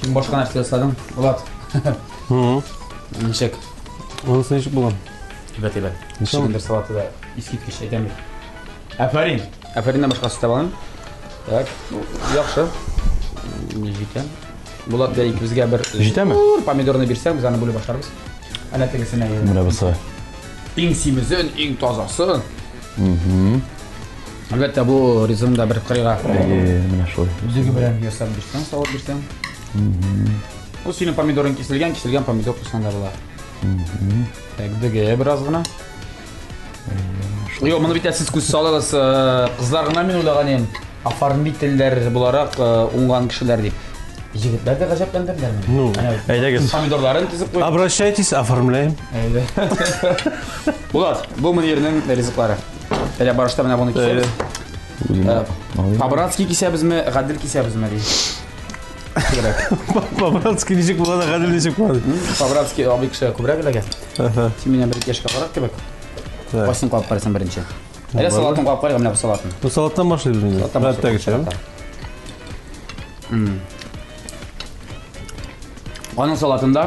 Сен башқа нәрсе жасадың. Болат. Нешек. Онысы нешек болған? Әбәт. Шығындар салаты да ескеткіш әйтемін. Әфәрінден башқа сүтіп алайын. Так, жақшы. Жетем. Болат да бізге бір... Жетемі? Помидорны берсең, біз аны бөлі башарбыз. Әні тегісіне еді. Мұра бұса. Ең семізін, ең тазасын. Әлбәтті бұл ризымда бір қырыға. Мына шой. Үзігі бірән ясап берсең, салат берсең. Бұл сенің помидорын кесілген помидор тұрсан да бұла. Әгдіге бір азғына. Йо, мұны бітә сіз көз салығыз қызларғына мен ойлаған ем. Афарын биттілдер бұларақ оңған кішілер деп. Жігітлер де ғажаптандырдыр мен. Әйде кез. Помидорларын тізіп қойып. Обращайтесь, оформляем. Әйде. Болат, бұл мұнерінің ризықлары. Әлі барышта мына бұны кесеміз. По-братски кесеміз ме, ғаділ кесеміз ме дейді. По-братски нешек болады, ғаділ нешек болады. По-братски абы кіші көбірек іліге. Сен менен бір кешкі қарақ кебек. Қойсын қойып қарайсан бірінші. Әлі салатын қойып қарайға мына бұл салатын. Бұл салаттан башлайды біздің. Салаттан башлайды. Оның салатында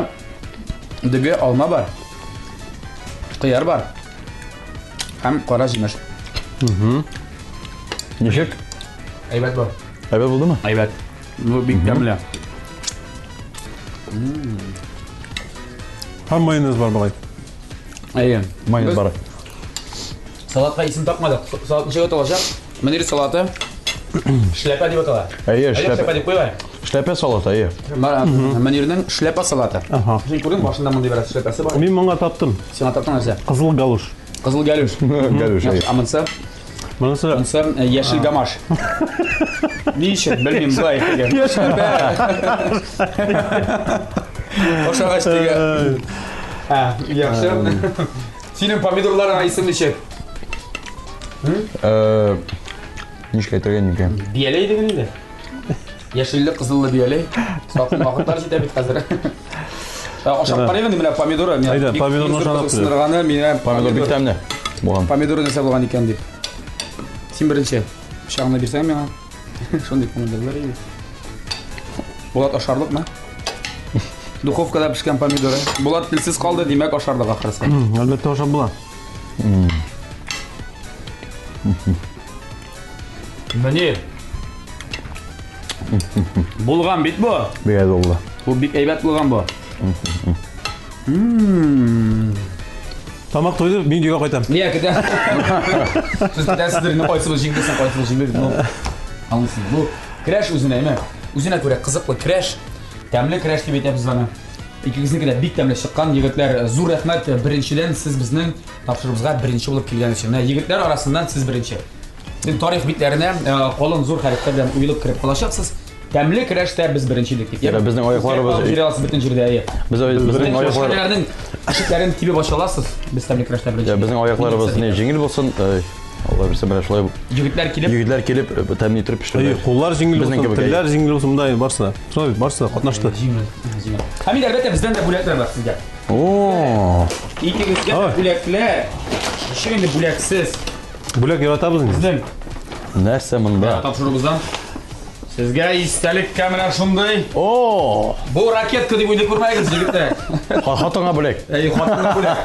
дүгі алма бар, қияр бар, һәм қара жеміш. Нешек? Әйбәт бар. Әйбәт болды ма? Әйбәт. Бұл бик тәмлі. Һәм майонез бар бағай. Әйе. Майонез бар. Salatқа исем тапмадық. Салат нешеге аталacak? Міне салаты. Шляпа деп аталады. Шляпа деп қойбай. Шляпа салаты, иә. Манерінің шляпа салаты. Сен көрдің башында мындай бір шляпасы бар. Мен мыңға таптым. Сен таптың нәрсе? Қызыл галуш. Қызыл галуш. Галуш, иә. Амынса? Мұнысы ешіл гамаш. Не үшін? Білмеймін бұлай деген. Ошағаш деген. Яқшы. Сенің помидорларың айсым неше? Нешке айтырген екен? Биялей деген еді. Ешілі қызылы биялей. Салтын уақыттар жеті бет қазір. Ошақ бар емен, мені помидоры. Айда, помидорын ошағап тұр. Помидор бік тәміне. Помидоры нәсе болған екен деп. Сен бірінші шағына берсең меңа. Шондай помидорлар еді. Болат ошарлық ма? Духовкада пішкен помидоры. Болат тілсіз қалды демек ошарлық ақырысы. Әлбетте ошақ бола. Міне. Болған бет бұ? Бек әді олды. Бұл бек әйбәт болған бұ? Тамақ тойды, мен үйге қайтам. Не, кәді? Сіз кәдәсіздеріне қойсыз бұл жеңдесін, қойсыз бұл жеңдесін. Алынсыз. Бұл крәш өзіне әме. Өзіне көре қызықлы крәш. Тәмлі крәш деп етеміз бана. Екігізіне кәді бик тәмлі шыққан. Егітлер, зур рахмет біріншіден сіз біздің тапшырыбызға бірінші болып келген үшін. Егітлер арасынан сіз бірінші. Сен тарих битлеріне қолын зур харектерден ұйылып кіріп қалашақсыз. Тәмлі крәштер біз біріншілік деп. Біздің аяқларыбыз... Біздің аяқларының ашықтарын тибе баша аласыз. Біз тәмлі крәштер бірінші. Біздің аяқларыбыз жеңіл болсын. Алла бірсе бірі шылай бұл. Егітлер келіп тәміне тұрып пішірді. Қолар жеңіл болсын, тілдер жеңіл болсын, мұндай барсына. Сонай, барсына, қатнашты. Хамид, әлбәтте бізден де бүлектер бар сізге. Екігізге бүлектілер. Шегенде бүлексіз. Бүлек ератабыз біздің. Нәрсе мұнда? Тапшырыбыздан. Сізге истәлік кәміна шындай. Бұл ракетка деп өйде көрмәйгіз, жігітті. Қатыңа бүлек. Қатыңа бүлек.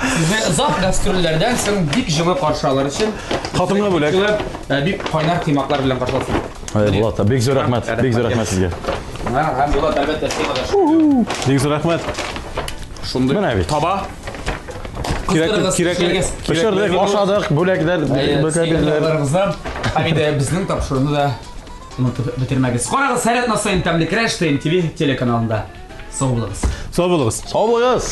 Сізге ұзақ дәстүрлерден сің бик жылы қаршы алар үшін. Қатыңа бүлек. Бик қайнар қимақлар білен қаршы алсын. Болат, бек зор рахмет. Бек зор рахмет сізге. Болат, әлбәтте сен бек зор рахмет. Шындай таба. Кирәклек. Пішірдік, ашадық, бүлектер, бүлектер. Хамиде біздің тапшырыны да бітірмәгіз. Қарағыз, Сәрет Насайын тәмлі крәш ТНТV телеканалында. Сау болыңыз. Сау болыңыз. Сау болыңыз.